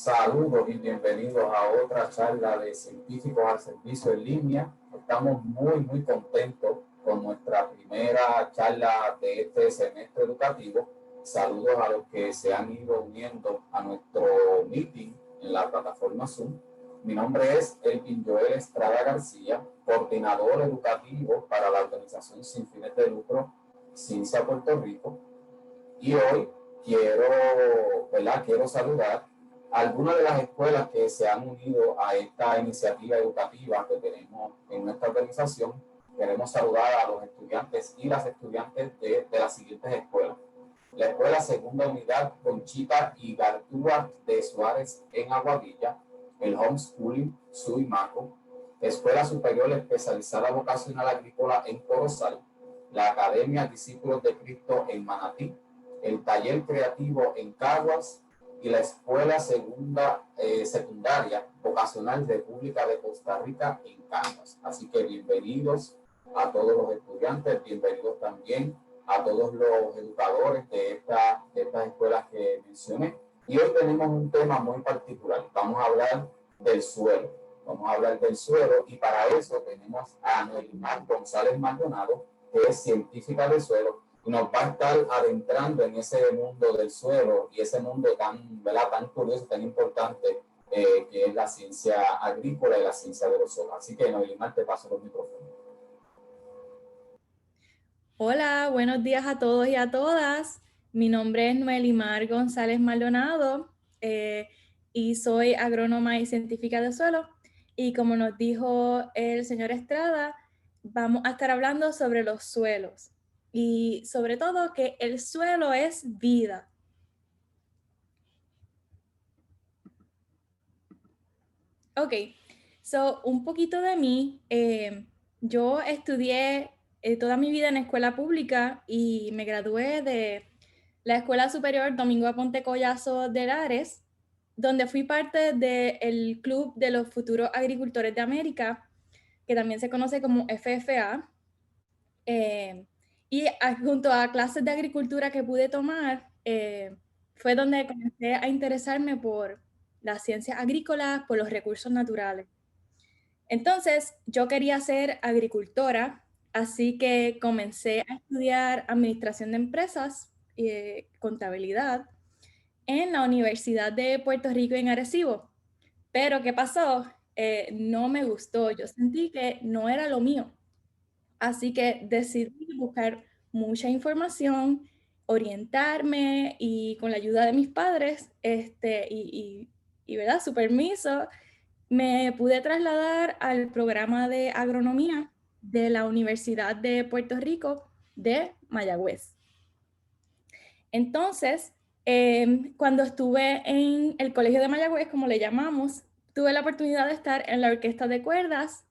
Saludos y bienvenidos a otra charla de científicos al servicio en línea. Estamos muy contentos con nuestra primera charla de este semestre educativo. Saludos a los que se han ido uniendo a nuestro meeting en la plataforma Zoom. Mi nombre es Elvin Joel Estrada García, coordinador educativo para la organización sin fines de lucro Ciencia Puerto Rico. Y hoy quiero saludar a algunas de las escuelas que se han unido a esta iniciativa educativa que tenemos en nuestra organización. Queremos saludar a los estudiantes y las estudiantes de las siguientes escuelas. La Escuela Segunda Unidad Conchita y Gartúa de Suárez en Aguadilla, el Homeschooling Suimaco, Escuela Superior Especializada Vocacional Agrícola en Corozal, la Academia Discípulos de Cristo en Manatí, el Taller Creativo en Caguas y la Escuela Secundaria Vocacional República de Costa Rica en Caguas. Así que bienvenidos a todos los estudiantes, bienvenidos también a todos los educadores de estas escuelas que mencioné. Y hoy tenemos un tema muy particular. Vamos a hablar del suelo. Y para eso tenemos a Noelimar González Maldonado, que es científica del suelo, y nos va a estar adentrando en ese mundo del suelo y ese mundo tan curioso, tan importante, que es la ciencia agrícola y la ciencia de los suelos. Así que, Noelimar, te paso los micrófonos. Hola, buenos días a todos y a todas. Mi nombre es Noelimar González Maldonado y soy agrónoma y científica de suelo. Y como nos dijo el señor Estrada, vamos a estar hablando sobre los suelos y sobre todo que el suelo es vida. Ok, un poquito de mí. Yo estudié toda mi vida en escuela pública y me gradué de la Escuela Superior Domingo Aponte Collazo de Lares, donde fui parte del Club de los Futuros Agricultores de América, que también se conoce como FFA. Y junto a clases de agricultura que pude tomar, fue donde comencé a interesarme por las ciencias agrícolas, por los recursos naturales. Entonces, yo quería ser agricultora, así que comencé a estudiar administración de empresas y contabilidad en la Universidad de Puerto Rico en Arecibo. Pero, ¿qué pasó? No me gustó, yo sentí que no era lo mío. Así que decidí buscar mucha información, orientarme y con la ayuda de mis padres ¿verdad? Su permiso, me pude trasladar al programa de agronomía de la Universidad de Puerto Rico de Mayagüez. Entonces, cuando estuve en el Colegio de Mayagüez, como le llamamos, tuve la oportunidad de estar en la orquesta de cuerdas,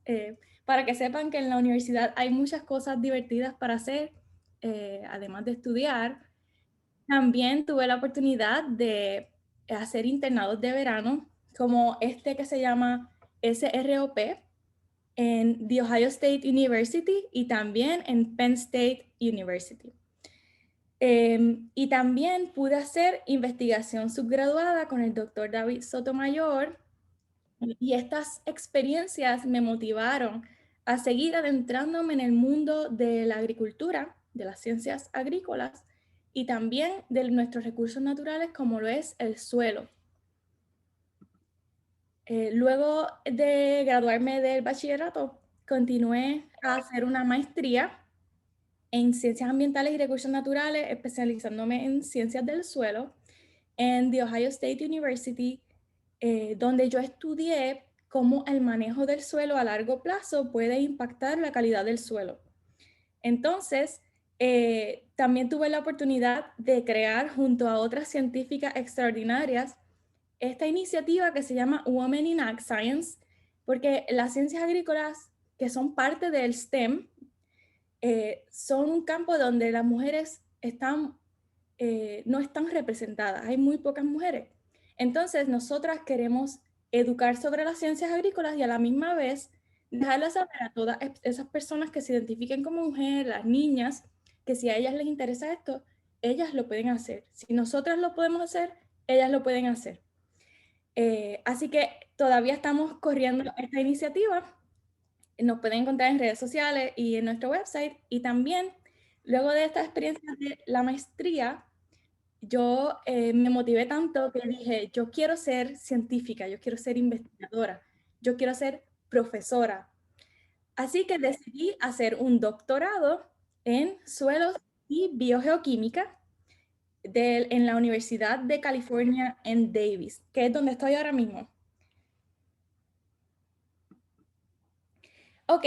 para que sepan que en la universidad hay muchas cosas divertidas para hacer, además de estudiar. También tuve la oportunidad de hacer internados de verano, como este que se llama SROP, en The Ohio State University y también en Penn State University. Y también pude hacer investigación subgraduada con el doctor David Sotomayor, y estas experiencias me motivaron a seguir adentrándome en el mundo de la agricultura, de las ciencias agrícolas y también de nuestros recursos naturales como lo es el suelo. Luego de graduarme del bachillerato, continué a hacer una maestría en ciencias ambientales y recursos naturales, especializándome en ciencias del suelo en The Ohio State University, donde yo estudié cómo el manejo del suelo a largo plazo puede impactar la calidad del suelo. Entonces, también tuve la oportunidad de crear junto a otras científicas extraordinarias esta iniciativa que se llama Women in Ag Science, porque las ciencias agrícolas que son parte del STEM son un campo donde las mujeres no están representadas, hay muy pocas mujeres. Entonces, nosotras queremos educar sobre las ciencias agrícolas y a la misma vez dejarles saber a todas esas personas que se identifiquen como mujeres, las niñas, que si a ellas les interesa esto, ellas lo pueden hacer. Si nosotras lo podemos hacer, ellas lo pueden hacer. Así que todavía estamos corriendo esta iniciativa. Nos pueden encontrar en redes sociales y en nuestro website. Y también, luego de esta experiencia de la maestría, yo me motivé tanto que dije, yo quiero ser científica, yo quiero ser investigadora, yo quiero ser profesora. Así que decidí hacer un doctorado en suelos y biogeoquímica en la Universidad de California en Davis, que es donde estoy ahora mismo. Ok,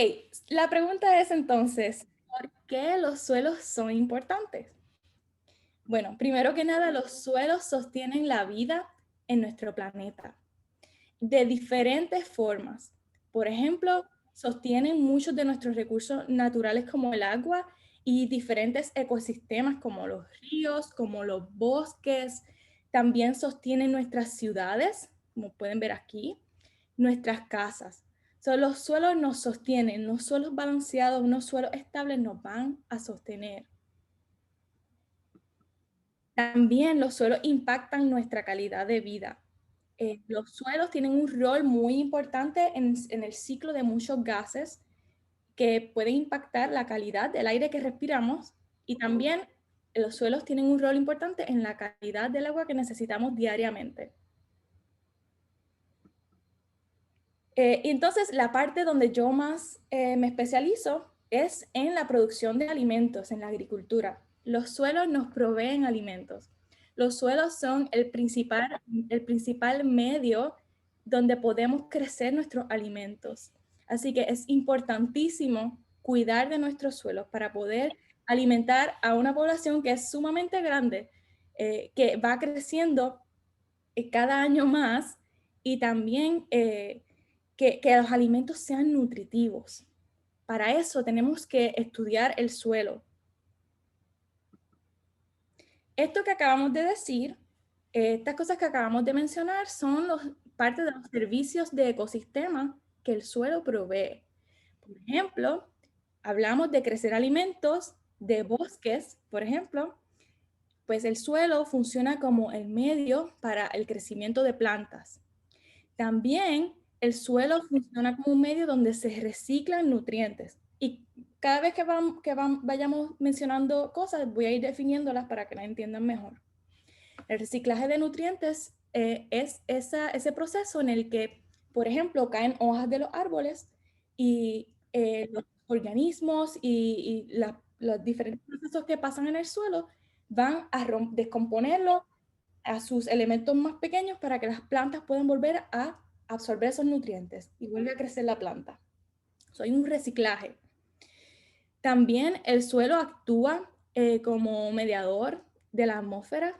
la pregunta es entonces, ¿por qué los suelos son importantes? Bueno, primero que nada, los suelos sostienen la vida en nuestro planeta de diferentes formas. Por ejemplo, sostienen muchos de nuestros recursos naturales como el agua y diferentes ecosistemas como los ríos, como los bosques. También sostienen nuestras ciudades, como pueden ver aquí, nuestras casas. Los suelos nos sostienen, los suelos balanceados, unos suelos estables nos van a sostener. También los suelos impactan nuestra calidad de vida. Los suelos tienen un rol muy importante en el ciclo de muchos gases que pueden impactar la calidad del aire que respiramos y también los suelos tienen un rol importante en la calidad del agua que necesitamos diariamente. Y entonces la parte donde yo más me especializo es en la producción de alimentos, en la agricultura. Los suelos nos proveen alimentos. Los suelos son el principal medio donde podemos crecer nuestros alimentos. Así que es importantísimo cuidar de nuestros suelos para poder alimentar a una población que es sumamente grande, que va creciendo cada año más y también que los alimentos sean nutritivos. Para eso tenemos que estudiar el suelo. Esto que acabamos de decir, estas cosas que acabamos de mencionar son parte de los servicios de ecosistema que el suelo provee. Por ejemplo, hablamos de crecer alimentos, de bosques, por ejemplo, pues el suelo funciona como el medio para el crecimiento de plantas. También el suelo funciona como un medio donde se reciclan nutrientes. Y cada vez que vayamos mencionando cosas, voy a ir definiéndolas para que la entiendan mejor. El reciclaje de nutrientes es ese proceso en el que, por ejemplo, caen hojas de los árboles y los organismos y los diferentes procesos que pasan en el suelo van a descomponerlo a sus elementos más pequeños para que las plantas puedan volver a absorber esos nutrientes y vuelve a crecer la planta. Hay un reciclaje. También el suelo actúa como mediador de la atmósfera.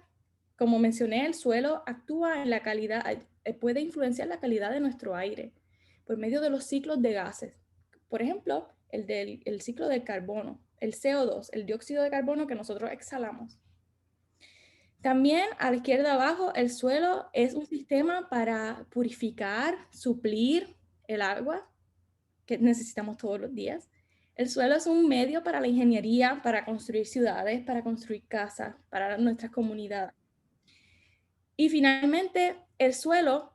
Como mencioné, el suelo actúa en la calidad, puede influenciar la calidad de nuestro aire por medio de los ciclos de gases. Por ejemplo, el ciclo del carbono, el CO2, el dióxido de carbono que nosotros exhalamos. También a la izquierda abajo, el suelo es un sistema para purificar, suplir el agua que necesitamos todos los días. El suelo es un medio para la ingeniería, para construir ciudades, para construir casas, para nuestras comunidades. Y finalmente, el suelo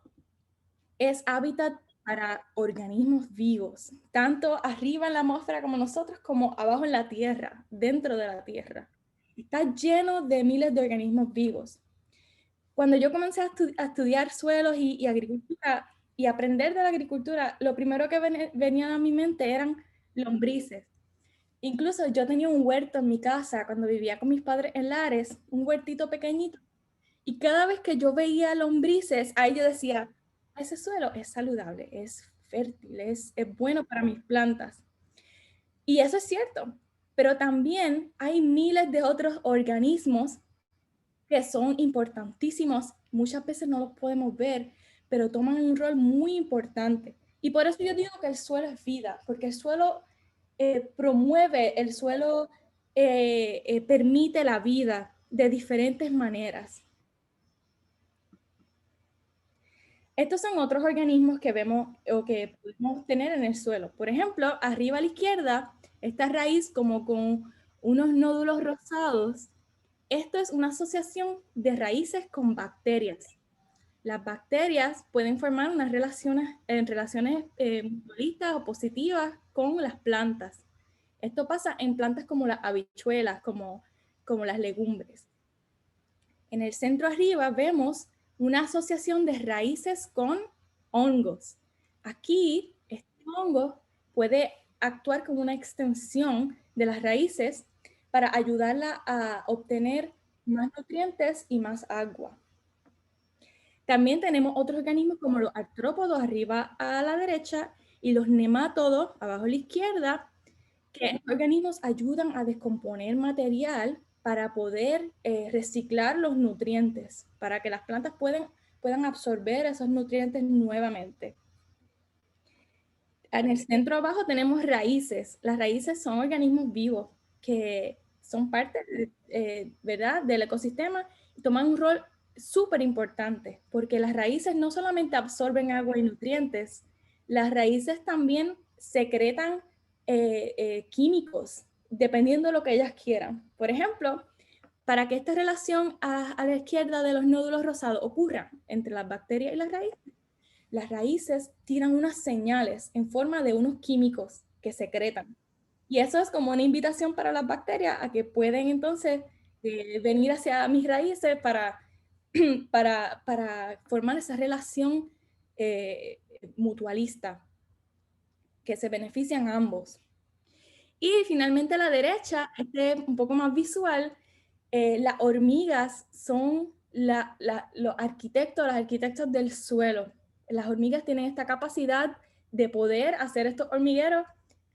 es hábitat para organismos vivos, tanto arriba en la atmósfera como nosotros, como abajo en la tierra, dentro de la tierra. Está lleno de miles de organismos vivos. Cuando yo comencé a estudiar suelos y agricultura y aprender de la agricultura, lo primero que venía a mi mente eran lombrices. Incluso yo tenía un huerto en mi casa cuando vivía con mis padres en Lares, un huertito pequeñito. Y cada vez que yo veía lombrices, ahí yo decía, ese suelo es saludable, es fértil, es bueno para mis plantas. Y eso es cierto, pero también hay miles de otros organismos que son importantísimos, muchas veces no los podemos ver, pero toman un rol muy importante. Y por eso yo digo que el suelo es vida, porque el suelo promueve, el suelo permite la vida de diferentes maneras. Estos son otros organismos que vemos o que podemos tener en el suelo. Por ejemplo, arriba a la izquierda, esta raíz como con unos nódulos rosados. Esto es una asociación de raíces con bacterias. Las bacterias pueden formar unas relaciones mutualistas o positivas con las plantas. Esto pasa en plantas como las habichuelas, como las legumbres. En el centro arriba vemos una asociación de raíces con hongos. Aquí, este hongo puede actuar como una extensión de las raíces para ayudarla a obtener más nutrientes y más agua. También tenemos otros organismos como los artrópodos arriba a la derecha y los nemátodos abajo a la izquierda, que estos organismos ayudan a descomponer material para poder reciclar los nutrientes, para que las plantas puedan absorber esos nutrientes nuevamente. En el centro abajo tenemos raíces. Las raíces son organismos vivos que son parte, ¿verdad?, del ecosistema y toman un rol súper importante, porque las raíces no solamente absorben agua y nutrientes, las raíces también secretan químicos, dependiendo de lo que ellas quieran. Por ejemplo, para que esta relación a la izquierda de los nódulos rosados ocurra entre las bacterias y las raíces tiran unas señales en forma de unos químicos que secretan. Y eso es como una invitación para las bacterias a que pueden entonces venir hacia mis raíces para formar esa relación mutualista que se benefician ambos. Y finalmente a la derecha, este un poco más visual, las hormigas son los arquitectos, las arquitectas del suelo. Las hormigas tienen esta capacidad de poder hacer estos hormigueros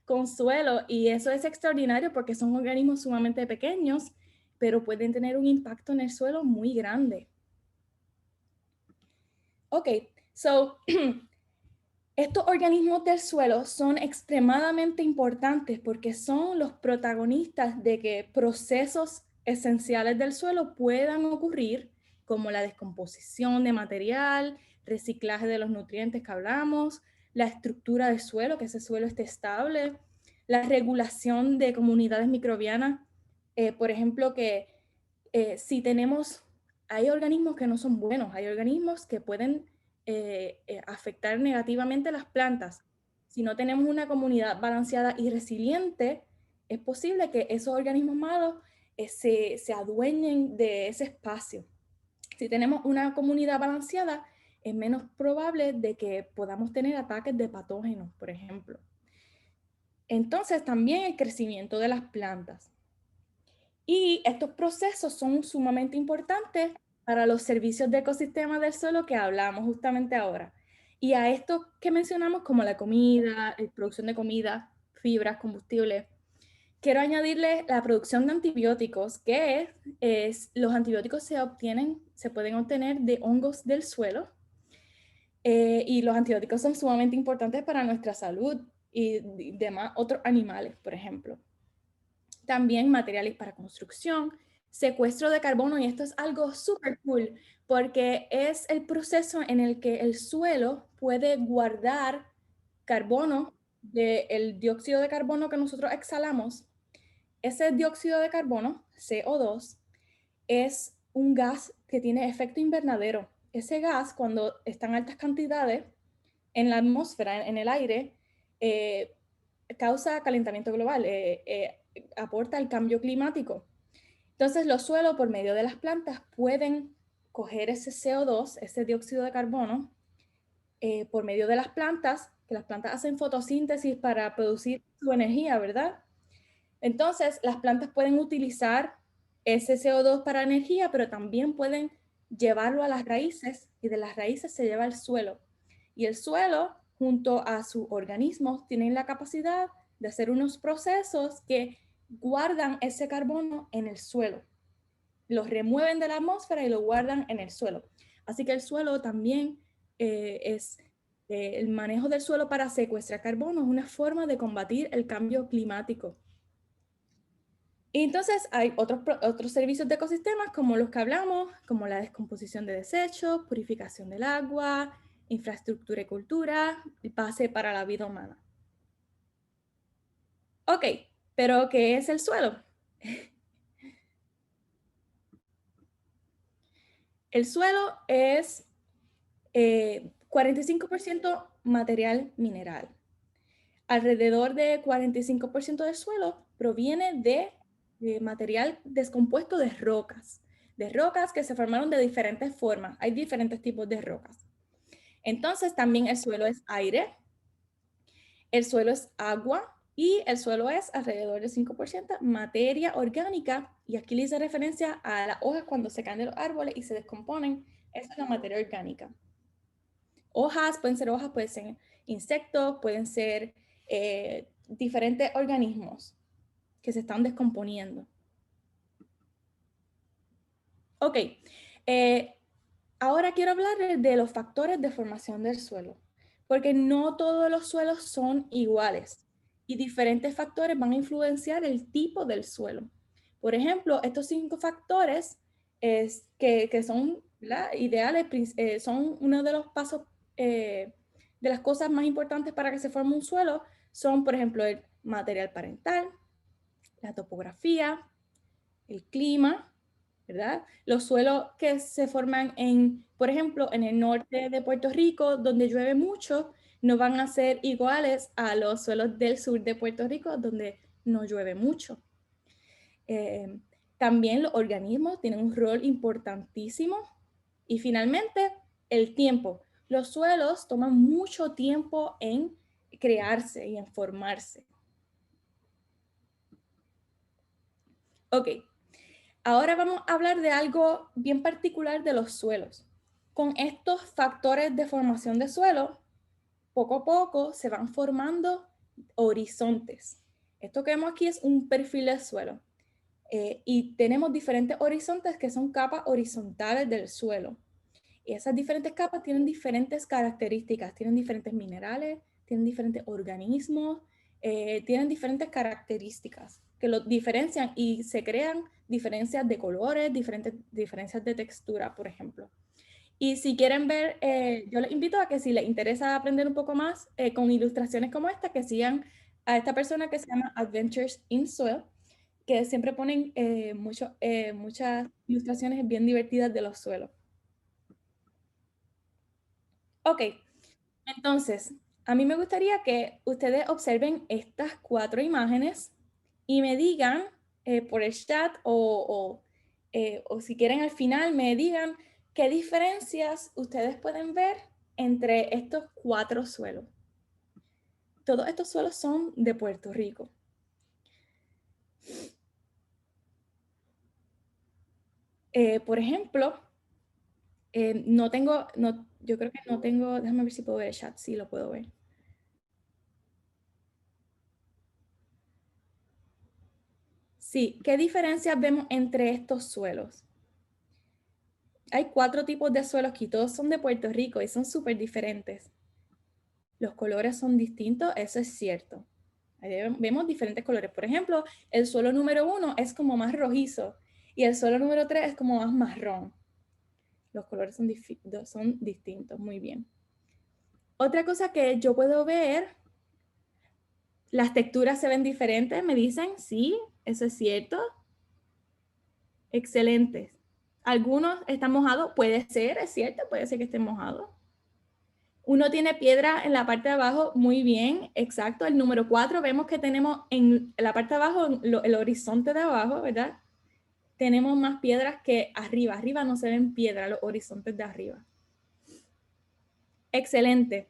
con suelo y eso es extraordinario porque son organismos sumamente pequeños, pero pueden tener un impacto en el suelo muy grande. Ok, so estos organismos del suelo son extremadamente importantes porque son los protagonistas de que procesos esenciales del suelo puedan ocurrir, como la descomposición de material, reciclaje de los nutrientes que hablamos, la estructura del suelo, que ese suelo esté estable, la regulación de comunidades microbianas. Por ejemplo, que si hay organismos que no son buenos, hay organismos que pueden afectar negativamente las plantas. Si no tenemos una comunidad balanceada y resiliente, es posible que esos organismos malos se adueñen de ese espacio. Si tenemos una comunidad balanceada, es menos probable de que podamos tener ataques de patógenos, por ejemplo. Entonces, también el crecimiento de las plantas. Y estos procesos son sumamente importantes para los servicios de ecosistema del suelo que hablamos justamente ahora. Y a esto que mencionamos como la comida, producción de comida, fibras, combustibles, quiero añadirle la producción de antibióticos, que los antibióticos se pueden obtener de hongos del suelo. Y los antibióticos son sumamente importantes para nuestra salud y demás otros animales, por ejemplo. También materiales para construcción, secuestro de carbono, y esto es algo súper cool porque es el proceso en el que el suelo puede guardar carbono del dióxido de carbono que nosotros exhalamos. Ese dióxido de carbono, CO2, es un gas que tiene efecto invernadero. Ese gas, cuando está en altas cantidades en la atmósfera, en el aire, causa calentamiento global, aporta al cambio climático. Entonces, los suelos, por medio de las plantas, pueden coger ese CO2, ese dióxido de carbono, por medio de las plantas, que las plantas hacen fotosíntesis para producir su energía, ¿verdad? Entonces, las plantas pueden utilizar ese CO2 para energía, pero también pueden llevarlo a las raíces y de las raíces se lleva al suelo. Y el suelo, junto a sus organismos, tienen la capacidad de hacer unos procesos que guardan ese carbono en el suelo. Los remueven de la atmósfera y lo guardan en el suelo. Así que el suelo también el manejo del suelo para secuestrar carbono es una forma de combatir el cambio climático. Y entonces hay otros servicios de ecosistemas como los que hablamos, como la descomposición de desechos, purificación del agua, infraestructura y cultura, base para la vida humana. Ok, pero ¿qué es el suelo? El suelo es 45% material mineral. Alrededor de 45% del suelo proviene de material descompuesto de rocas que se formaron de diferentes formas. Hay diferentes tipos de rocas. Entonces también el suelo es aire, el suelo es agua y el suelo es alrededor del 5% materia orgánica. Y aquí le hice referencia a las hojas cuando se caen de los árboles y se descomponen. Esa es la materia orgánica. Hojas, pueden ser insectos, pueden ser diferentes organismos que se están descomponiendo. Ok, ahora quiero hablar de los factores de formación del suelo, porque no todos los suelos son iguales y diferentes factores van a influenciar el tipo del suelo. Por ejemplo, estos 5 factores que son ideales, son uno de los pasos, de las cosas más importantes para que se forme un suelo, son, por ejemplo, el material parental, la topografía, el clima, ¿verdad? Los suelos que se forman por ejemplo, en el norte de Puerto Rico, donde llueve mucho, no van a ser iguales a los suelos del sur de Puerto Rico, donde no llueve mucho. También los organismos tienen un rol importantísimo. Y finalmente, el tiempo. Los suelos toman mucho tiempo en crearse y en formarse. Ok, ahora vamos a hablar de algo bien particular de los suelos. Con estos factores de formación de suelo, poco a poco se van formando horizontes. Esto que vemos aquí es un perfil de suelo. Y tenemos diferentes horizontes que son capas horizontales del suelo. Y esas diferentes capas tienen diferentes características, tienen diferentes minerales, tienen diferentes organismos, tienen diferentes características que los diferencian y se crean diferencias de colores, diferencias de textura, por ejemplo. Y si quieren ver, yo les invito a que si les interesa aprender un poco más con ilustraciones como esta, que sigan a esta persona que se llama Adventures in Soil, que siempre ponen muchas ilustraciones bien divertidas de los suelos. Ok, entonces, a mí me gustaría que ustedes observen estas 4 imágenes y me digan por el chat o si quieren al final me digan qué diferencias ustedes pueden ver entre estos 4 suelos. Todos estos suelos son de Puerto Rico. Por ejemplo, yo creo que no tengo, déjame ver si puedo ver el chat, sí lo puedo ver. Sí, ¿qué diferencias vemos entre estos suelos? Hay 4 tipos de suelos aquí, todos son de Puerto Rico y son súper diferentes. Los colores son distintos, eso es cierto. Ahí vemos diferentes colores. Por ejemplo, el suelo número 1 es como más rojizo y el suelo número 3 es como más marrón. Los colores son distintos, muy bien. Otra cosa que yo puedo ver, las texturas se ven diferentes, me dicen, sí, eso es cierto. Excelente. Algunos están mojados, puede ser, es cierto, puede ser que estén mojados. Uno tiene piedra en la parte de abajo, muy bien, exacto. El número 4 vemos que tenemos en la parte de abajo, el horizonte de abajo, ¿verdad? Tenemos más piedras que arriba. Arriba no se ven piedras, los horizontes de arriba. Excelente.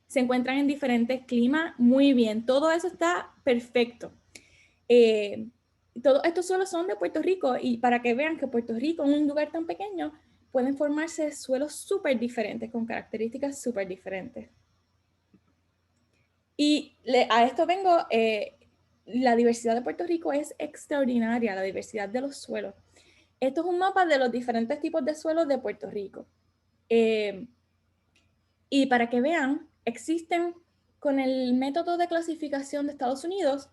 Se encuentran en diferentes climas, muy bien. Todo eso está perfecto. Todos estos suelos son de Puerto Rico y para que vean que Puerto Rico, en un lugar tan pequeño, pueden formarse suelos súper diferentes, con características súper diferentes. Y a esto vengo, la diversidad de Puerto Rico es extraordinaria, la diversidad de los suelos. Esto es un mapa de los diferentes tipos de suelos de Puerto Rico. Y para que vean, existen, con el método de clasificación de Estados Unidos,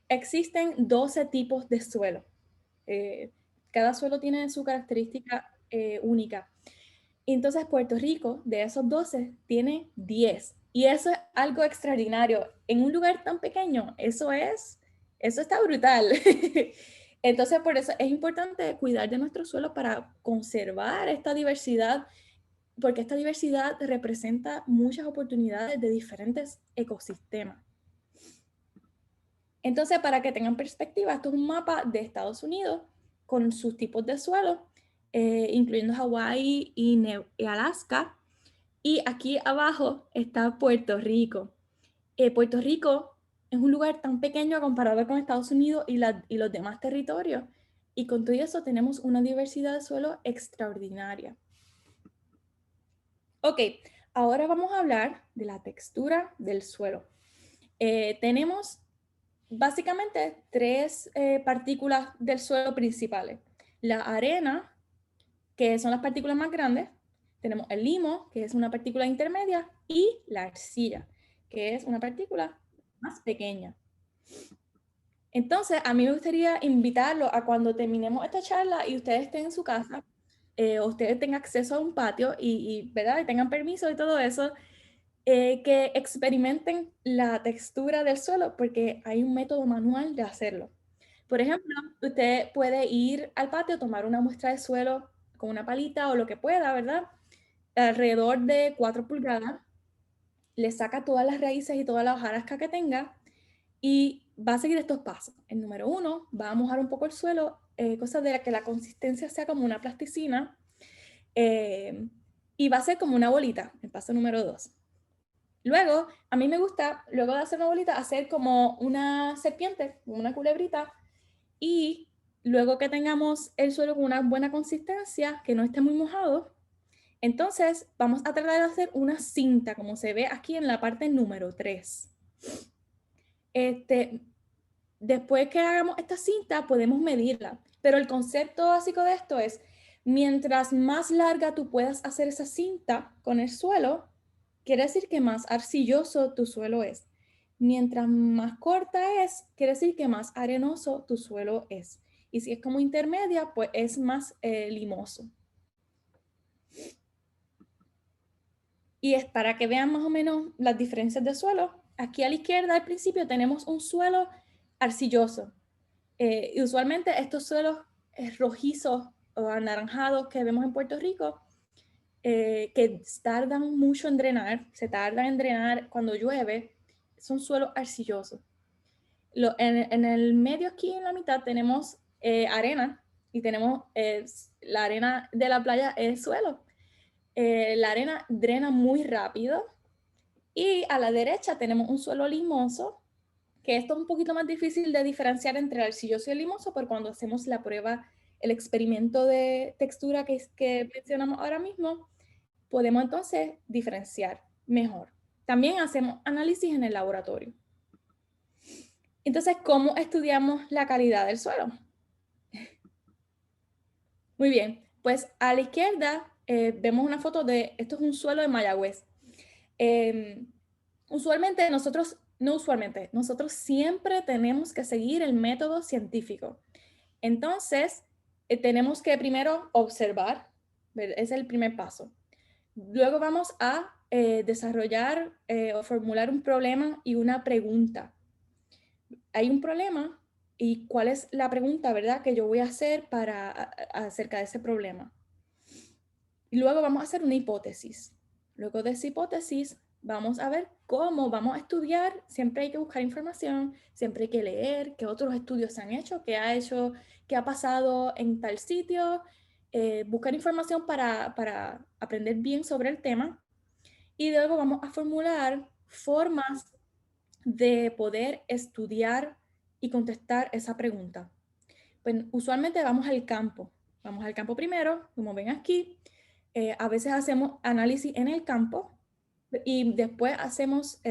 existen 12 tipos de suelo. Cada suelo tiene su característica única. Entonces Puerto Rico, de esos 12, tiene 10. Y eso es algo extraordinario. En un lugar tan pequeño, eso está brutal. Entonces, por eso es importante cuidar de nuestro suelo para conservar esta diversidad porque esta diversidad representa muchas oportunidades de diferentes ecosistemas. Entonces, para que tengan perspectiva, esto es un mapa de Estados Unidos con sus tipos de suelo, incluyendo Hawái y Alaska. Y aquí abajo está Puerto Rico. Puerto Rico es un lugar tan pequeño comparado con Estados Unidos y los demás territorios. Y con todo eso tenemos una diversidad de suelo extraordinaria. Ok, ahora vamos a hablar de la textura del suelo. Tenemos básicamente tres partículas del suelo principales. La arena, que son las partículas más grandes. Tenemos el limo, que es una partícula intermedia, y la arcilla, que es una partícula más pequeña. Entonces, a mí me gustaría invitarlos a cuando terminemos esta charla y ustedes estén en su casa, o ustedes tengan acceso a un patio ¿verdad? Y tengan permiso y todo eso, que experimenten la textura del suelo, porque hay un método manual de hacerlo. Por ejemplo, usted puede ir al patio, tomar una muestra de suelo con una palita o lo que pueda, ¿verdad? Alrededor de 4 pulgadas, le saca todas las raíces y todas las hojarasca que tenga y va a seguir estos pasos. El número 1, va a mojar un poco el suelo, cosa de que la consistencia sea como una plasticina, y va a ser como una bolita, el paso número 2. Luego, a mí me gusta, luego de hacer una bolita, hacer como una serpiente, una culebrita, y luego que tengamos el suelo con una buena consistencia, que no esté muy mojado, entonces vamos a tratar de hacer una cinta, como se ve aquí en la parte número 3. Después que hagamos esta cinta, podemos medirla, pero el concepto básico de esto es, mientras más larga tú puedas hacer esa cinta con el suelo, quiere decir que más arcilloso tu suelo es. Mientras más corta es, quiere decir que más arenoso tu suelo es. Y si es como intermedia, pues es más limoso. Y es para que vean más o menos las diferencias de suelo. Aquí a la izquierda al principio tenemos un suelo arcilloso. Y usualmente estos suelos rojizos o anaranjados que vemos en Puerto Rico, que tardan mucho en drenar, se tardan en drenar cuando llueve, son suelos arcillosos. En el medio aquí, en la mitad, tenemos arena y tenemos la arena de la playa es suelo. La arena drena muy rápido y a la derecha tenemos un suelo limoso, que esto es un poquito más difícil de diferenciar entre el arcilloso y el limoso, pero cuando hacemos la prueba, el experimento de textura que mencionamos ahora mismo, podemos entonces diferenciar mejor. También hacemos análisis en el laboratorio. Entonces, ¿cómo estudiamos la calidad del suelo? Muy bien, pues a la izquierda vemos una foto de, esto es un suelo de Mayagüez. Usualmente nosotros siempre tenemos que seguir el método científico. Entonces, tenemos que primero observar, es el primer paso. Luego vamos a desarrollar o formular un problema y una pregunta. Hay un problema y cuál es la pregunta, ¿verdad?, que yo voy a hacer acerca de ese problema. Y luego vamos a hacer una hipótesis. Luego de esa hipótesis, vamos a ver cómo vamos a estudiar. Siempre hay que buscar información, siempre hay que leer qué otros estudios se han hecho, qué ha pasado en tal sitio, buscar información para aprender bien sobre el tema. Y luego vamos a formular formas de poder estudiar y contestar esa pregunta. Pues usualmente vamos al campo. Vamos al campo primero, como ven aquí. A veces hacemos análisis en el campo y después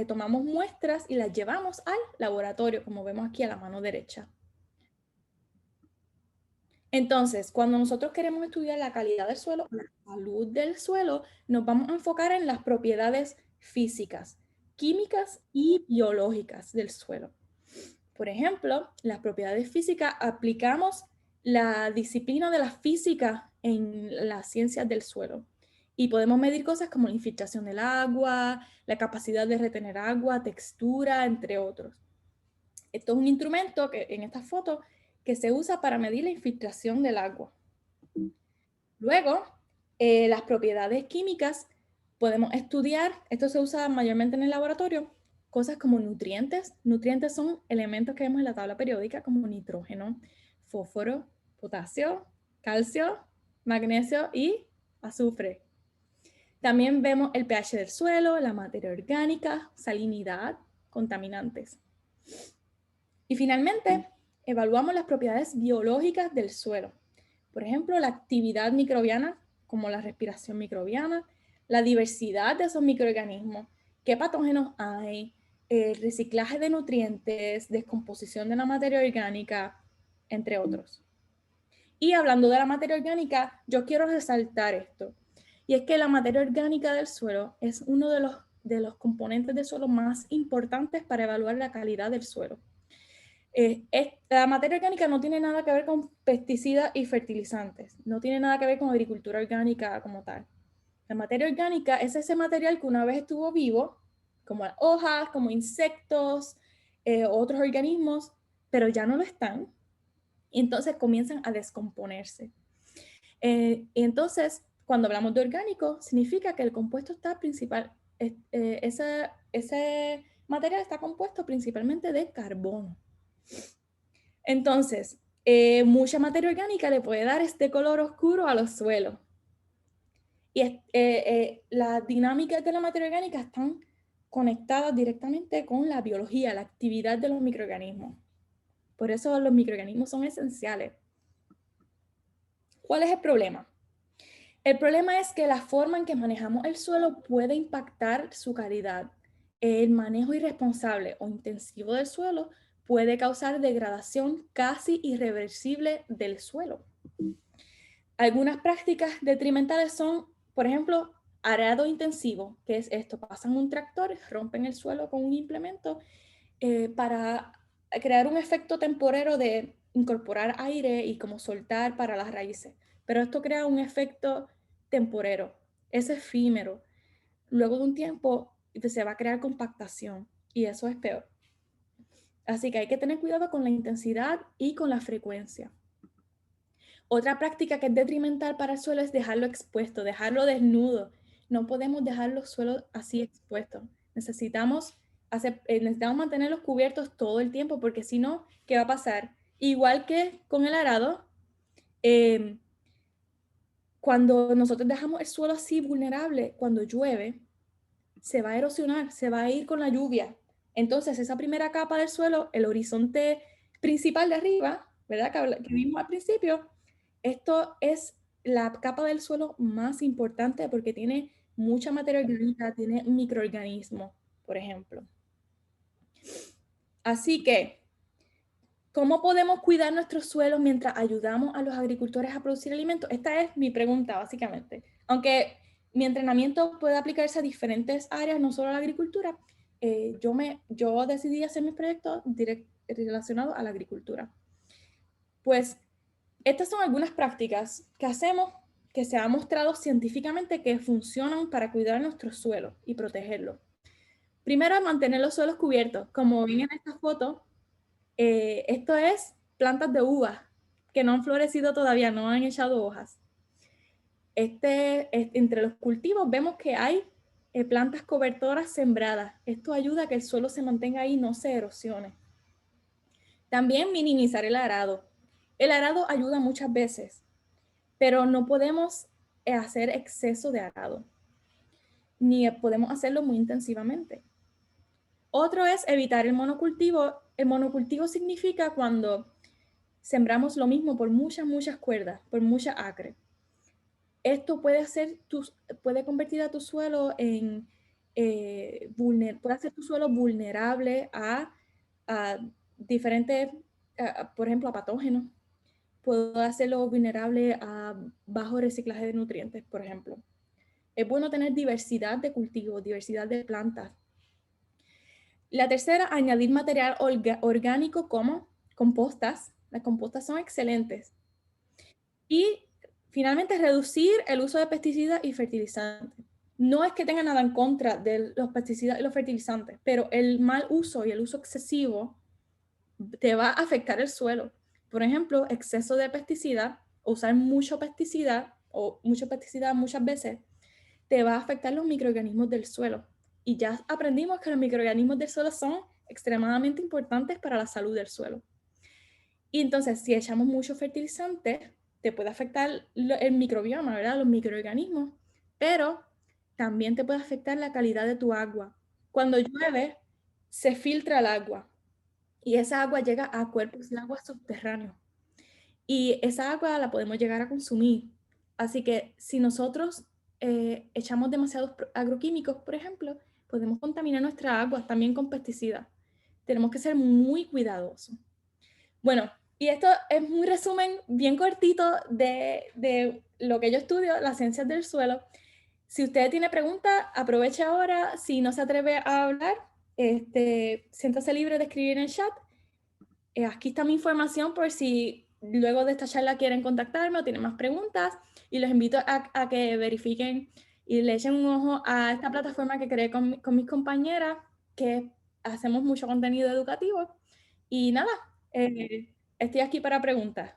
tomamos muestras y las llevamos al laboratorio, como vemos aquí a la mano derecha. Entonces, cuando nosotros queremos estudiar la calidad del suelo, la salud del suelo, nos vamos a enfocar en las propiedades físicas, químicas y biológicas del suelo. Por ejemplo, las propiedades físicas, aplicamos la disciplina de la física en las ciencias del suelo y podemos medir cosas como la infiltración del agua, la capacidad de retener agua, textura, entre otros. Esto es un instrumento que en esta foto que se usa para medir la infiltración del agua. Luego, Las propiedades químicas podemos estudiar, esto se usa mayormente en el laboratorio, cosas como nutrientes. Nutrientes son elementos que vemos en la tabla periódica como nitrógeno, fósforo, potasio, calcio, magnesio y azufre. También vemos el pH del suelo, la materia orgánica, salinidad, contaminantes. Y finalmente, evaluamos las propiedades biológicas del suelo. Por ejemplo, la actividad microbiana, como la respiración microbiana, la diversidad de esos microorganismos, qué patógenos hay, el reciclaje de nutrientes, descomposición de la materia orgánica, entre otros. Y hablando de la materia orgánica, yo quiero resaltar esto. Y es que la materia orgánica del suelo es uno de los componentes del suelo más importantes para evaluar la calidad del suelo. La materia orgánica no tiene nada que ver con pesticidas y fertilizantes, no tiene nada que ver con agricultura orgánica como tal. La materia orgánica es ese material que una vez estuvo vivo, como las hojas, como insectos, otros organismos, pero ya no lo están, y entonces comienzan a descomponerse. Y entonces, cuando hablamos de orgánico, significa que el compuesto está ese material está compuesto principalmente de carbono. Entonces, mucha materia orgánica le puede dar este color oscuro a los suelos. Y las dinámicas de la materia orgánica están conectadas directamente con la biología, la actividad de los microorganismos. Por eso los microorganismos son esenciales. ¿Cuál es el problema? El problema es que la forma en que manejamos el suelo puede impactar su calidad. El manejo irresponsable o intensivo del suelo puede causar degradación casi irreversible del suelo. Algunas prácticas detrimentales son, por ejemplo, arado intensivo, que es esto, pasan un tractor, rompen el suelo con un implemento para crear un efecto temporero de incorporar aire y como soltar para las raíces. Pero esto crea un efecto temporero, es efímero. Luego de un tiempo se va a crear compactación y eso es peor. Así que hay que tener cuidado con la intensidad y con la frecuencia. Otra práctica que es detrimental para el suelo es dejarlo expuesto, dejarlo desnudo. No podemos dejar los suelos así expuestos. Necesitamos mantenerlos cubiertos todo el tiempo porque si no, ¿qué va a pasar? Igual que con el arado, cuando nosotros dejamos el suelo así vulnerable, cuando llueve, se va a erosionar, se va a ir con la lluvia. Entonces, esa primera capa del suelo, el horizonte principal de arriba, ¿verdad? Que vimos al principio, esto es la capa del suelo más importante porque tiene mucha materia orgánica, tiene microorganismos, por ejemplo. Así que, ¿cómo podemos cuidar nuestros suelos mientras ayudamos a los agricultores a producir alimentos? Esta es mi pregunta, básicamente. Aunque mi entrenamiento puede aplicarse a diferentes áreas, no solo a la agricultura, yo decidí hacer mis proyectos relacionados a la agricultura. Pues estas son algunas prácticas que hacemos que se ha mostrado científicamente que funcionan para cuidar nuestro suelo y protegerlo. Primero, mantener los suelos cubiertos. Como ven en esta foto, esto es plantas de uvas que no han florecido todavía, no han echado hojas. Entre los cultivos vemos que hay plantas cobertoras sembradas. Esto ayuda a que el suelo se mantenga ahí y no se erosione. También minimizar el arado. El arado ayuda muchas veces, pero no podemos hacer exceso de arado, ni podemos hacerlo muy intensivamente. Otro es evitar el monocultivo. El monocultivo significa cuando sembramos lo mismo por muchas cuerdas, por muchas acres. Esto puede convertir a tu suelo puede hacer tu suelo vulnerable a diferentes, por ejemplo, a patógenos. Puede hacerlo vulnerable a bajo reciclaje de nutrientes, por ejemplo. Es bueno tener diversidad de cultivos, diversidad de plantas. La tercera, añadir material orgánico como compostas. Las compostas son excelentes. Y finalmente, reducir el uso de pesticidas y fertilizantes. No es que tenga nada en contra de los pesticidas y los fertilizantes, pero el mal uso y el uso excesivo te va a afectar el suelo. Por ejemplo, exceso de pesticida, usar mucho pesticida o mucho pesticida muchas veces, te va a afectar los microorganismos del suelo. Y ya aprendimos que los microorganismos del suelo son extremadamente importantes para la salud del suelo. Y entonces, si echamos mucho fertilizante, te puede afectar el microbioma, ¿verdad? Los microorganismos, pero también te puede afectar la calidad de tu agua. Cuando llueve, se filtra el agua y esa agua llega a cuerpos de agua subterráneos. Y esa agua la podemos llegar a consumir. Así que si nosotros echamos demasiados agroquímicos, por ejemplo, podemos contaminar nuestra agua también con pesticidas. Tenemos que ser muy cuidadosos. Bueno, y esto es un resumen bien cortito de lo que yo estudio, las ciencias del suelo. Si usted tiene preguntas, aproveche ahora. Si no se atreve a hablar, siéntase libre de escribir en el chat. Aquí está mi información por si luego de esta charla quieren contactarme o tienen más preguntas. Y los invito a que verifiquen y le echen un ojo a esta plataforma que creé con mis compañeras, que hacemos mucho contenido educativo. Y nada, estoy aquí para preguntas.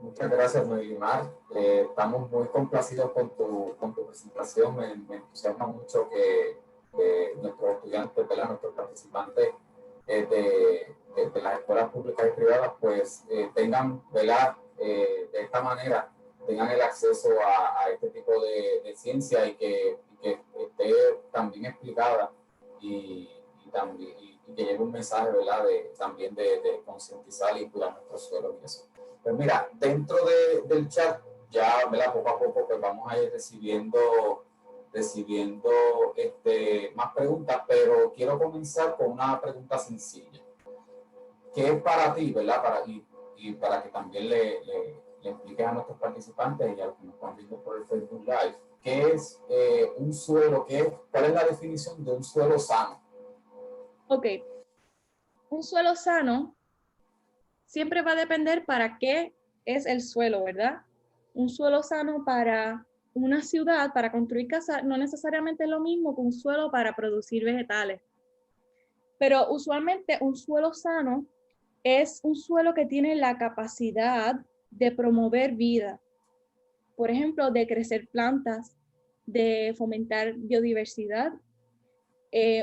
Muchas gracias, Noelimar. Estamos muy complacidos con tu presentación. Me entusiasma mucho que nuestros estudiantes, ¿verdad? Nuestros participantes de las escuelas públicas y privadas, pues tengan, ¿verdad? De esta manera, tengan el acceso a este tipo de ciencia y que esté también explicada y que lleve un mensaje, ¿verdad? También de concientizar y cuidar nuestros suelos y eso. Pues mira, dentro del chat, ya, ¿verdad? Poco a poco pues vamos a ir recibiendo más preguntas, pero quiero comenzar con una pregunta sencilla. ¿Qué es para ti, verdad? Y para que también le expliques a nuestros participantes y a los que nos están viendo por el Facebook Live, ¿qué es un suelo? ¿Cuál es la definición de un suelo sano? Ok. Un suelo sano siempre va a depender para qué es el suelo, ¿verdad? Un suelo sano para una ciudad, para construir casas, no necesariamente es lo mismo que un suelo para producir vegetales. Pero usualmente un suelo sano es un suelo que tiene la capacidad de promover vida. Por ejemplo, de crecer plantas, de fomentar biodiversidad.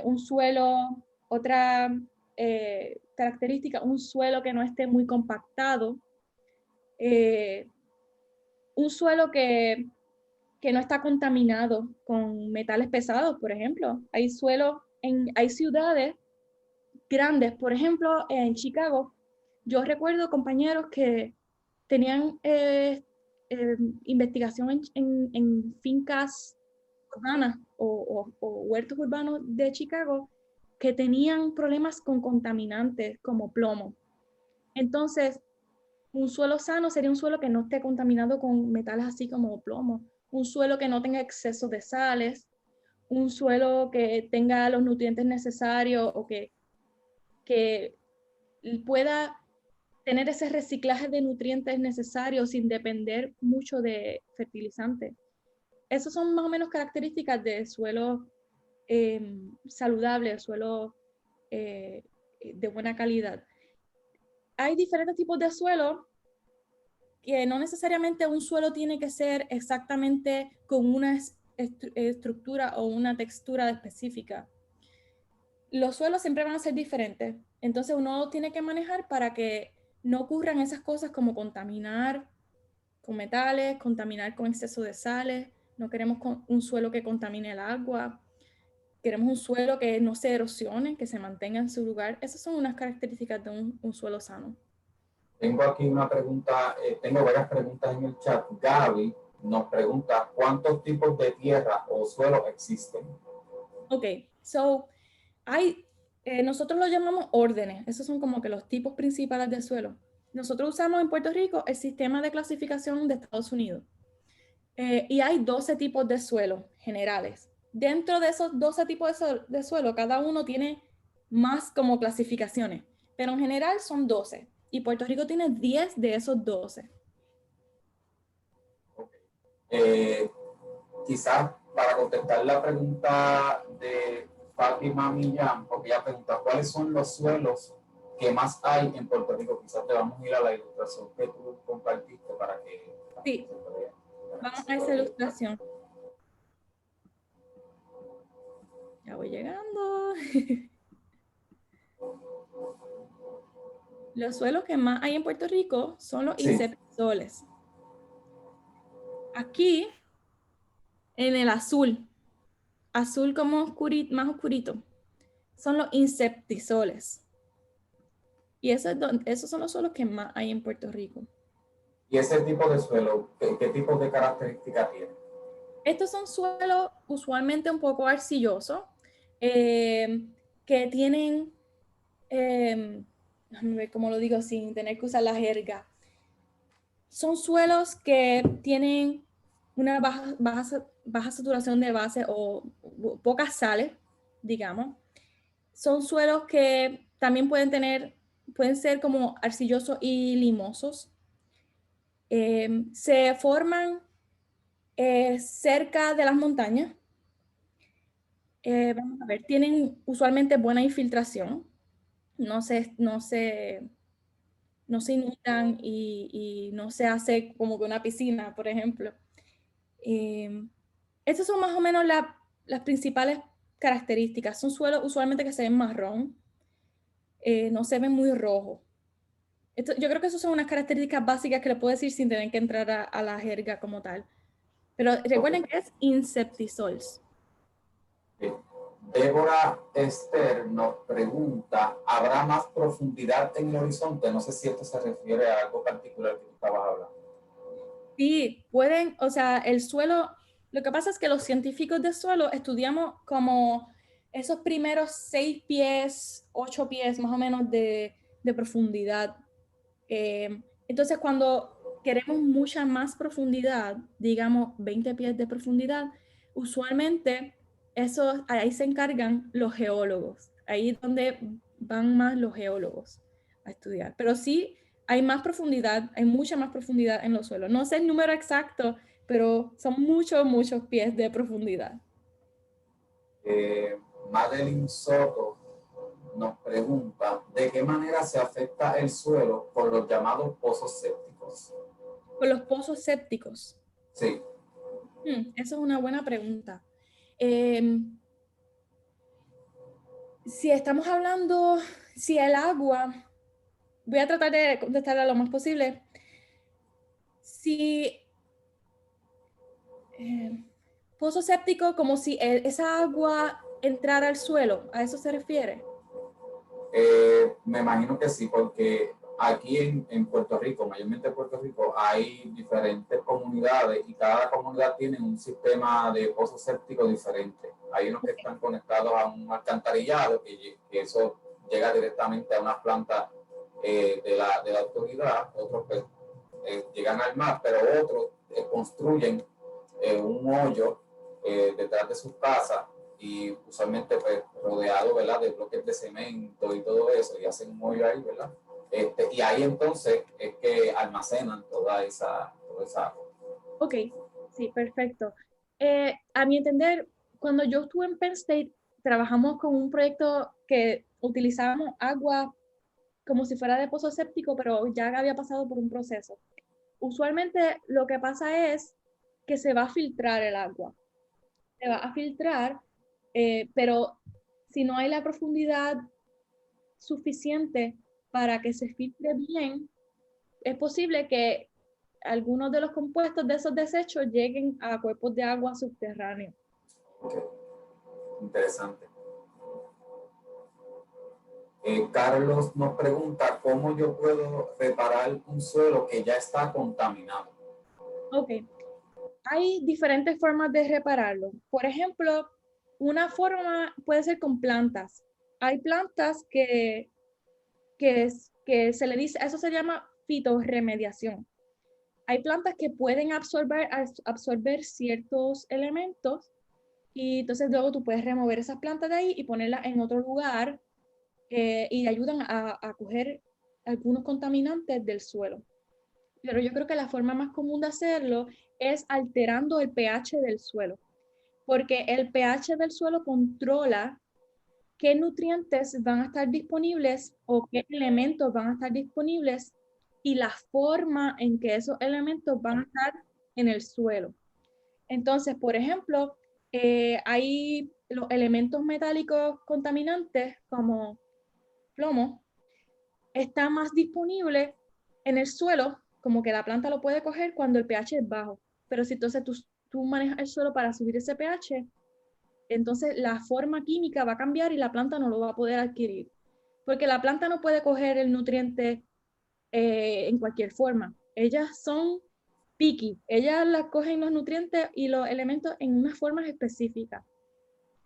Un suelo, otra característica, un suelo que no esté muy compactado. Un suelo que no está contaminado con metales pesados, por ejemplo. Hay ciudades grandes, por ejemplo, en Chicago, yo recuerdo compañeros que tenían investigación en fincas urbanas o huertos urbanos de Chicago que tenían problemas con contaminantes como plomo. Entonces, un suelo sano sería un suelo que no esté contaminado con metales así como plomo, un suelo que no tenga exceso de sales, un suelo que tenga los nutrientes necesarios o que pueda tener ese reciclaje de nutrientes necesarios sin depender mucho de fertilizantes. Esas son más o menos características de suelo saludable, suelo de buena calidad. Hay diferentes tipos de suelo que no necesariamente un suelo tiene que ser exactamente con una estructura o una textura específica. Los suelos siempre van a ser diferentes, entonces uno tiene que manejar para que no ocurran esas cosas como contaminar con metales, contaminar con exceso de sales. No queremos un suelo que contamine el agua, queremos un suelo que no se erosione, que se mantenga en su lugar. Esas son unas características de un suelo sano. Tengo aquí una pregunta, tengo varias preguntas en el chat. Gaby nos pregunta, ¿cuántos tipos de tierra o suelo existen? Ok, nosotros lo llamamos órdenes. Esos son como que los tipos principales de suelo. Nosotros usamos en Puerto Rico el sistema de clasificación de Estados Unidos. Y hay 12 tipos de suelo generales. Dentro de esos 12 tipos de suelo, cada uno tiene más como clasificaciones, pero en general son 12. Y Puerto Rico tiene 10 de esos 12. Quizás para contestar la pregunta de Fátima Millán, porque ella pregunta, ¿cuáles son los suelos ¿qué más hay en Puerto Rico? Quizás te vamos a ir a la ilustración que tú compartiste para que... Sí, vamos a esa ilustración. Ya voy llegando. Los suelos que más hay en Puerto Rico son los Sí, insectisoles. Aquí, en el azul como más oscurito, son los insectisoles. Y esos son los suelos que más hay en Puerto Rico. y ese tipo de suelo, ¿qué tipo de características tiene? Estos son suelos usualmente un poco arcillosos, que tienen, déjame ver cómo lo digo sin tener que usar la jerga. Son suelos que tienen una baja saturación de base o pocas sales, digamos. Son suelos que también pueden ser como arcillosos y limosos. Se forman cerca de las montañas. Vamos a ver, tienen usualmente buena infiltración, no se inundan y no se hace como que una piscina, por ejemplo. Estas son más o menos las principales características. Son suelos usualmente que se ven marrón, no se ven muy rojos. Yo creo que esas son unas características básicas que le puedo decir sin tener que entrar a la jerga como tal. Pero recuerden que es insectisols. Débora Esther nos pregunta, ¿habrá más profundidad en el horizonte? No sé si esto se refiere a algo particular que tú estabas hablando. Sí, pueden, o sea, el suelo, lo que pasa es que los científicos de suelo estudiamos como esos primeros 6 pies, 8 pies más o menos de profundidad. Entonces, cuando queremos mucha más profundidad, digamos 20 pies de profundidad, usualmente ahí se encargan los geólogos. Ahí es donde van más los geólogos a estudiar. Pero sí, hay más profundidad, hay mucha más profundidad en los suelos. No sé el número exacto, pero son muchos, muchos pies de profundidad. Madeline Soto nos pregunta, ¿de qué manera se afecta el suelo por los llamados pozos sépticos? Con los pozos sépticos. Sí. Esa es una buena pregunta. Si estamos hablando, si el agua, voy a tratar de contestarla lo más posible. Si pozo séptico, como si esa agua entrara al suelo, ¿a eso se refiere? Me imagino que sí, porque aquí en Puerto Rico, mayormente en Puerto Rico, hay diferentes comunidades y cada comunidad tiene un sistema de pozos sépticos diferente. Hay unos que están conectados a un alcantarillado, que eso llega directamente a una planta de la autoridad, otros pues, llegan al mar, pero otros construyen un hoyo detrás de sus casas y usualmente pues rodeado, ¿verdad?, de bloques de cemento y todo eso, y hacen un hoyo ahí, ¿verdad? Y ahí entonces es que almacenan toda esa agua. Ok, sí, perfecto. A mi entender, cuando yo estuve en Penn State, trabajamos con un proyecto que utilizábamos agua como si fuera de pozo séptico, pero ya había pasado por un proceso. Usualmente lo que pasa es que se va a filtrar el agua. Se va a filtrar, pero si no hay la profundidad suficiente para que se filtre bien, es posible que algunos de los compuestos de esos desechos lleguen a cuerpos de agua subterráneos. Okay. Interesante. Carlos nos pregunta cómo yo puedo reparar un suelo que ya está contaminado. Ok, hay diferentes formas de repararlo. Por ejemplo, una forma puede ser con plantas. Hay plantas que se le dice, eso se llama fitorremediación. Hay plantas que pueden absorber ciertos elementos y entonces luego tú puedes remover esas plantas de ahí y ponerlas en otro lugar, y ayudan a coger algunos contaminantes del suelo. Pero yo creo que la forma más común de hacerlo es alterando el pH del suelo, porque el pH del suelo controla qué nutrientes van a estar disponibles o qué elementos van a estar disponibles y la forma en que esos elementos van a estar en el suelo. Entonces, por ejemplo, hay los elementos metálicos contaminantes como plomo, está más disponible en el suelo, como que la planta lo puede coger cuando el pH es bajo. Pero si entonces tú manejas el suelo para subir ese pH, entonces la forma química va a cambiar y la planta no lo va a poder adquirir. Porque la planta no puede coger el nutriente en cualquier forma. Ellas son picky. Ellas las cogen los nutrientes y los elementos en unas formas específicas.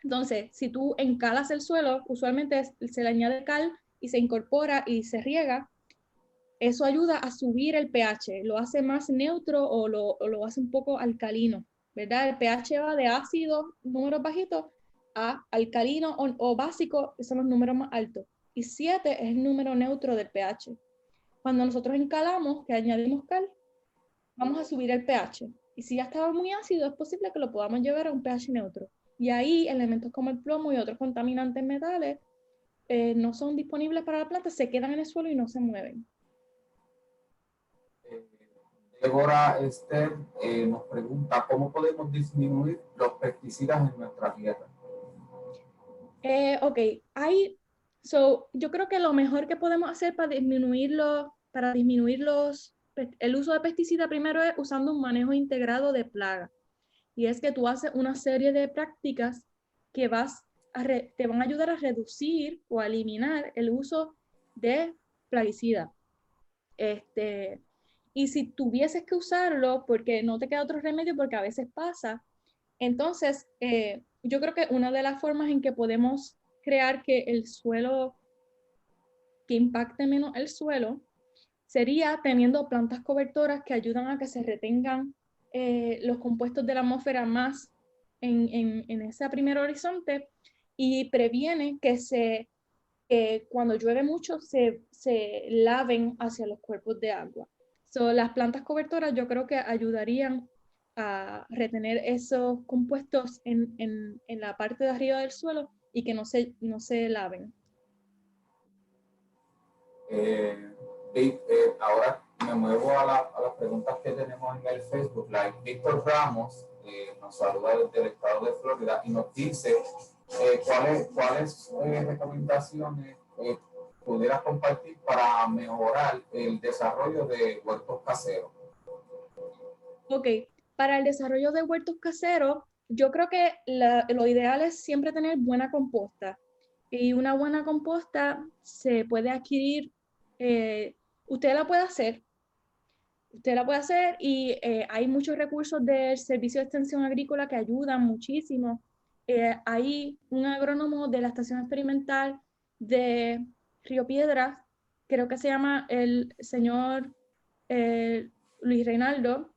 Entonces, si tú encalas el suelo, usualmente se le añade cal y se incorpora y se riega, eso ayuda a subir el pH, lo hace más neutro o lo hace un poco alcalino, ¿verdad? El pH va de ácido, números bajitos, a alcalino o básico, que son los números más altos. Y 7 es el número neutro del pH. Cuando nosotros encalamos, que añadimos cal, vamos a subir el pH. Y si ya estaba muy ácido, es posible que lo podamos llevar a un pH neutro. Y ahí elementos como el plomo y otros contaminantes metales no son disponibles para la planta, se quedan en el suelo y no se mueven. Débora Esther nos pregunta, ¿cómo podemos disminuir los pesticidas en nuestra tierra? Ok, yo creo que lo mejor que podemos hacer para disminuir el uso de pesticidas primero es usando un manejo integrado de plagas. Y es que tú haces una serie de prácticas que te van a ayudar a reducir o a eliminar el uso de plaguicidas. Y si tuvieses que usarlo porque no te queda otro remedio, porque a veces pasa, entonces yo creo que una de las formas en que podemos crear que impacte menos el suelo, sería teniendo plantas cobertoras que ayudan a que se retengan los compuestos de la atmósfera más en ese primer horizonte y previene que cuando llueve mucho se laven hacia los cuerpos de agua. Las plantas cobertoras yo creo que ayudarían a retener esos compuestos en la parte de arriba del suelo y que no se laven. Ahora me muevo a las preguntas que tenemos en el Facebook Live. Víctor Ramos nos saluda desde el estado de Florida y nos dice cuáles recomendaciones pudieras compartir para mejorar el desarrollo de huertos caseros. Ok, para el desarrollo de huertos caseros, yo creo que lo ideal es siempre tener buena composta. Y una buena composta se puede adquirir, usted la puede hacer y hay muchos recursos del Servicio de Extensión Agrícola que ayudan muchísimo. Hay un agrónomo de la Estación Experimental de Río Piedras, creo que se llama el señor Luis Reinaldo.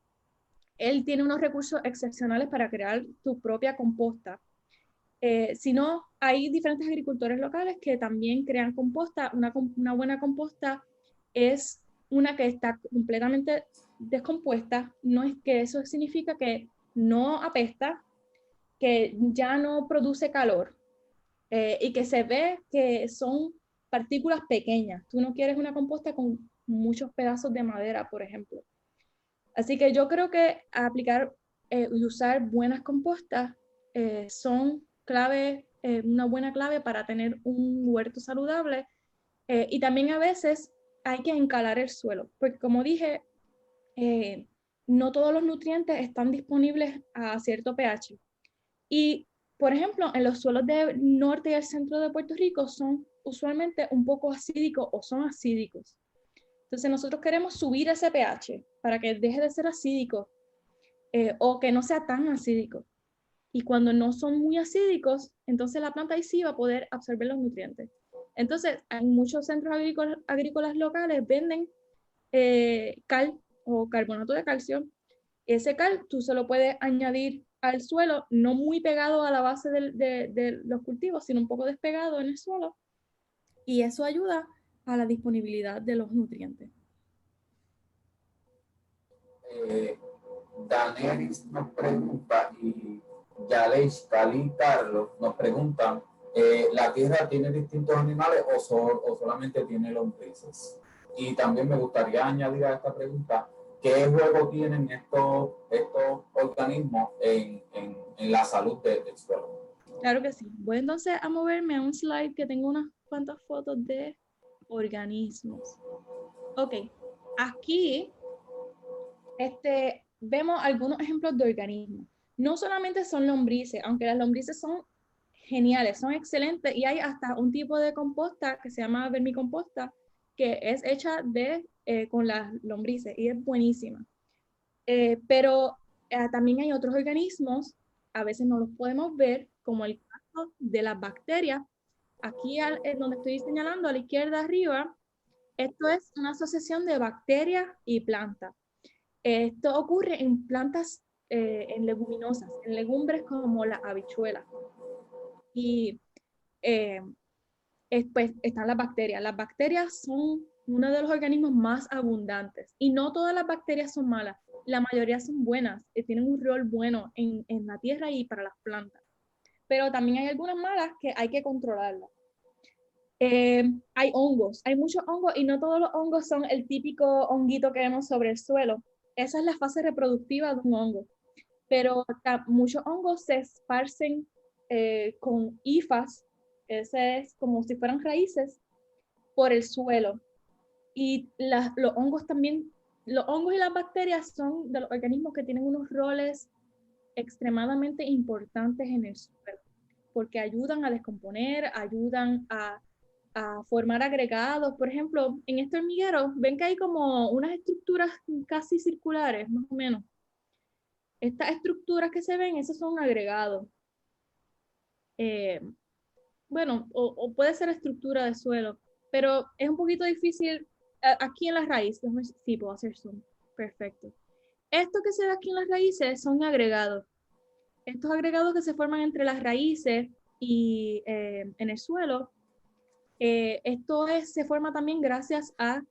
Él tiene unos recursos excepcionales para crear tu propia composta. Si no, hay diferentes agricultores locales que también crean composta. Una buena composta es una que está completamente descompuesta. No es que eso significa que no apesta, que ya no produce calor y que se ve que son partículas pequeñas. Tú no quieres una composta con muchos pedazos de madera, por ejemplo. Así que yo creo que aplicar y usar buenas compostas son una buena clave para tener un huerto saludable. Y también a veces hay que encalar el suelo, porque como dije, no todos los nutrientes están disponibles a cierto pH. Y, por ejemplo, en los suelos del norte y el centro de Puerto Rico son usualmente un poco acídicos o son acídicos. Entonces nosotros queremos subir ese pH para que deje de ser acídico o que no sea tan acídico. Y cuando no son muy acídicos, entonces la planta ahí sí va a poder absorber los nutrientes. Entonces, en muchos centros agrícolas locales venden cal o carbonato de calcio. Ese cal tú se lo puedes añadir al suelo, no muy pegado a la base de los cultivos, sino un poco despegado en el suelo. Y eso ayuda a la disponibilidad de los nutrientes. Danelis nos pregunta y Yaleix, Cali y Carlos nos preguntan ¿La tierra tiene distintos animales o solamente tiene lombrices? Y también me gustaría añadir a esta pregunta, ¿qué juego tienen estos organismos en la salud del suelo? Claro que sí. Voy entonces a moverme a un slide que tengo unas cuantas fotos de organismos. Ok, aquí vemos algunos ejemplos de organismos. No solamente son lombrices, aunque las lombrices son geniales, son excelentes, y hay hasta un tipo de composta que se llama vermicomposta, que es hecha con las lombrices y es buenísima. Pero también hay otros organismos, a veces no los podemos ver, como el caso de las bacterias. Aquí en donde estoy señalando a la izquierda arriba, esto es una asociación de bacterias y plantas. Esto ocurre en plantas, en leguminosas, en legumbres como la habichuela. Y eh, pues están las bacterias. Las bacterias son uno de los organismos más abundantes y no todas las bacterias son malas. La mayoría son buenas, tienen un rol bueno en la tierra y para las plantas. Pero también hay algunas malas que hay que controlarlas. Hay hongos, hay muchos hongos y no todos los hongos son el típico honguito que vemos sobre el suelo. Esa es la fase reproductiva de un hongo. Pero muchos hongos se esparcen con hifas, ese es como si fueran raíces, por el suelo. Y los hongos también, los hongos y las bacterias son de los organismos que tienen unos roles extremadamente importantes en el suelo, porque ayudan a descomponer, ayudan a formar agregados. Por ejemplo, en este hormiguero, ven que hay como unas estructuras casi circulares, más o menos. Estas estructuras que se ven, esos son agregados. Eh, bueno, o puede ser estructura de suelo, pero es un poquito difícil aquí en las raíces. Sí, puedo hacer zoom. Perfecto. Esto que se ve aquí en las raíces son agregados. Estos agregados que se forman entre las raíces y en el suelo, se forma también gracias a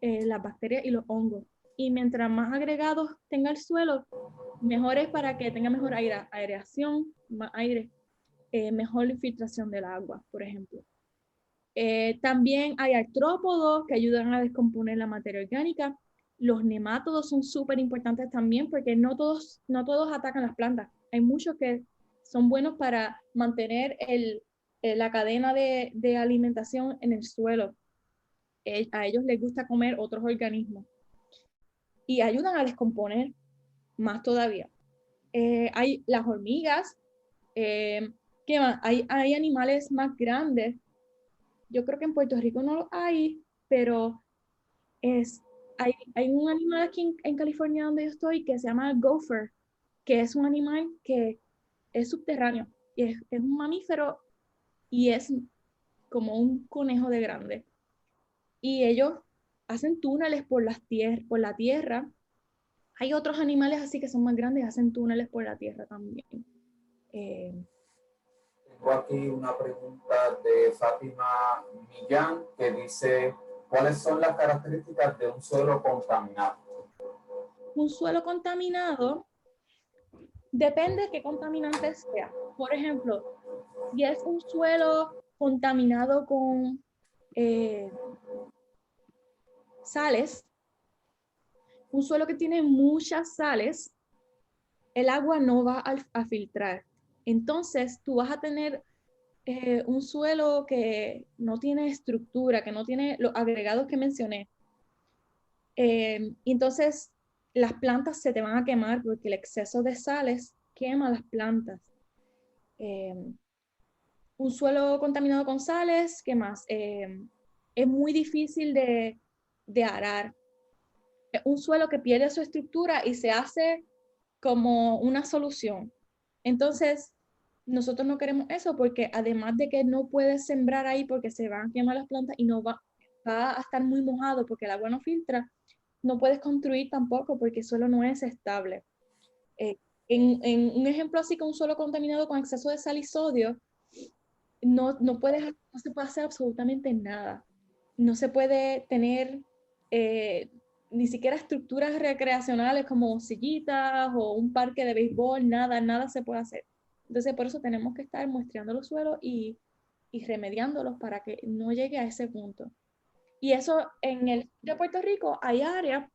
las bacterias y los hongos. Y mientras más agregados tenga el suelo, mejor es para que tenga mejor aireación, más aire, mejor infiltración del agua, por ejemplo. También hay artrópodos que ayudan a descomponer la materia orgánica. Los nemátodos son súper importantes también porque no todos atacan las plantas. Hay muchos que son buenos para mantener la cadena de alimentación en el suelo. A ellos les gusta comer otros organismos y ayudan a descomponer más todavía. Hay las hormigas. ¿Qué más? Hay animales más grandes. Yo creo que en Puerto Rico no lo hay, pero hay un animal aquí en California donde yo estoy que se llama gopher, que es un animal que es subterráneo y es un mamífero y es como un conejo de grande. Y ellos hacen túneles por la tierra. Hay otros animales así que son más grandes, hacen túneles por la tierra también. Tengo aquí una pregunta de Fátima Millán que dice, ¿cuáles son las características de un suelo contaminado? Un suelo contaminado depende de qué contaminante sea. Por ejemplo, si es un suelo contaminado con sales, un suelo que tiene muchas sales, el agua no va a filtrar. Entonces, tú vas a tener un suelo que no tiene estructura, que no tiene los agregados que mencioné. Entonces, las plantas se te van a quemar porque el exceso de sales quema las plantas. Un suelo contaminado con sales, ¿qué más? Es muy difícil de arar. Es un suelo que pierde su estructura y se hace como una solución. Entonces, nosotros no queremos eso porque además de que no puedes sembrar ahí porque se van a quemar las plantas y no va a estar muy mojado porque el agua no filtra, no puedes construir tampoco porque el suelo no es estable. En un ejemplo así, con un suelo contaminado con exceso de sal y sodio, no se puede hacer absolutamente nada. No se puede tener ni siquiera estructuras recreacionales como sillitas o un parque de béisbol, nada se puede hacer. Entonces, por eso tenemos que estar muestreando los suelos y y remediándolos para que no llegue a ese punto. Y eso en el de Puerto Rico hay áreas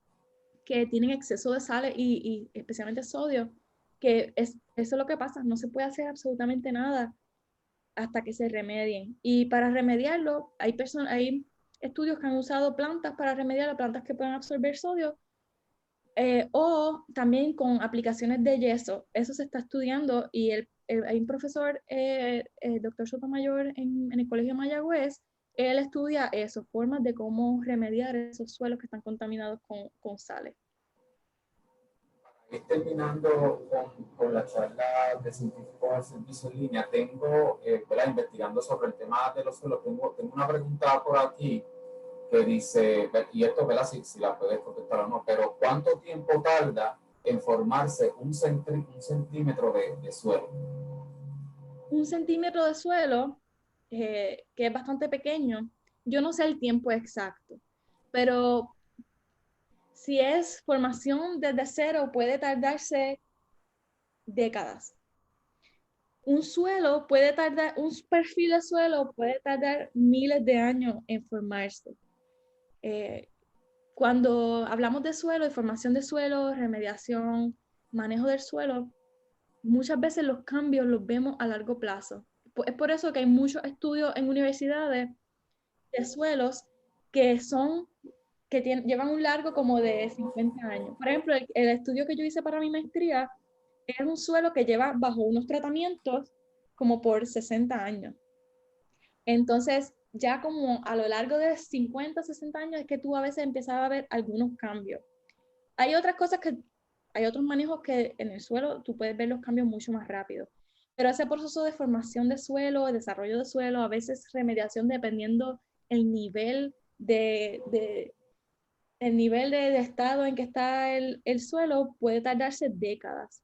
que tienen exceso de sales y especialmente sodio, que eso es lo que pasa, no se puede hacer absolutamente nada hasta que se remedien. Y para remediarlo, hay estudios que han usado plantas para remediar, plantas que pueden absorber sodio, o también con aplicaciones de yeso. Eso se está estudiando y hay un profesor, doctor Sotomayor, en el Colegio Mayagüez. Él estudia eso, formas de cómo remediar esos suelos que están contaminados con sales. Y terminando con la charla de científicos al servicio en línea, tengo, investigando sobre el tema de los suelos, tengo una pregunta por aquí que dice, y esto, ¿verdad? Si la puedes contestar o no, pero ¿cuánto tiempo tarda en formarse un centímetro de suelo? Un centímetro de suelo, que es bastante pequeño, yo no sé el tiempo exacto, pero si es formación desde cero, puede tardarse décadas. Un perfil de suelo puede tardar miles de años en formarse. Cuando hablamos de suelo, de formación de suelo, remediación, manejo del suelo, muchas veces los cambios los vemos a largo plazo. Es por eso que hay muchos estudios en universidades de suelos que llevan un largo como de 50 años. Por ejemplo, el estudio que yo hice para mi maestría es un suelo que lleva bajo unos tratamientos como por 60 años. Entonces, ya como a lo largo de 50, 60 años es que tú a veces empiezas a ver algunos cambios. Hay otros manejos que en el suelo tú puedes ver los cambios mucho más rápido. Pero ese proceso de formación de suelo, de desarrollo de suelo, a veces remediación dependiendo el nivel de estado en que está el suelo, puede tardarse décadas.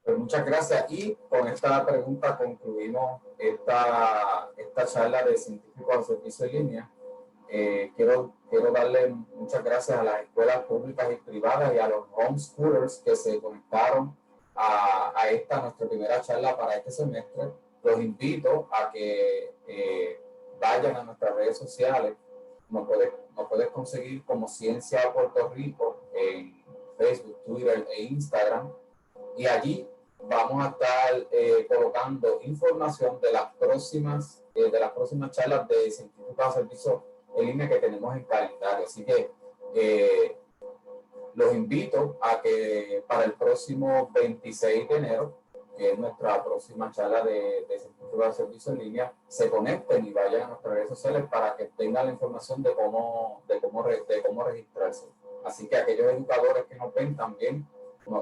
Pues muchas gracias. Y con esta pregunta concluimos esta charla de científicos al servicio en línea. Quiero darle muchas gracias a las escuelas públicas y privadas y a los homeschoolers que se conectaron a esta nuestra primera charla para este semestre. Los invito a que vayan a nuestras redes sociales. Nos puedes conseguir como Ciencia Puerto Rico en Facebook, Twitter e Instagram. Y allí vamos a estar colocando información de las próximas charlas de científicos al servicio en línea que tenemos en calendario. Así que los invito a que para el próximo 26 de enero, que es nuestra próxima charla de científicos al servicio en línea, se conecten y vayan a nuestras redes sociales para que tengan la información de cómo registrarse. Así que aquellos educadores que nos ven también,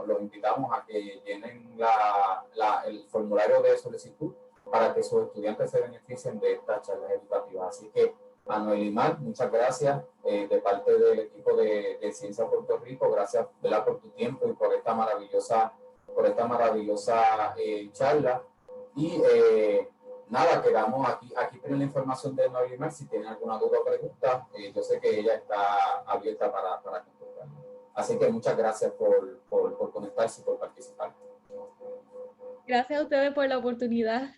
los invitamos a que llenen el formulario de solicitud para que sus estudiantes se beneficien de estas charlas educativas. Así que, Manuel y Mar, muchas gracias de parte del equipo de Ciencia Puerto Rico. Gracias, ¿verdad?, por tu tiempo y por esta maravillosa charla. Y nada, quedamos aquí. Aquí tienen la información de Manuel y Mar. Si tienen alguna duda o pregunta, yo sé que ella está abierta para contestar. Así que muchas gracias por conectarse y por participar. Gracias a ustedes por la oportunidad.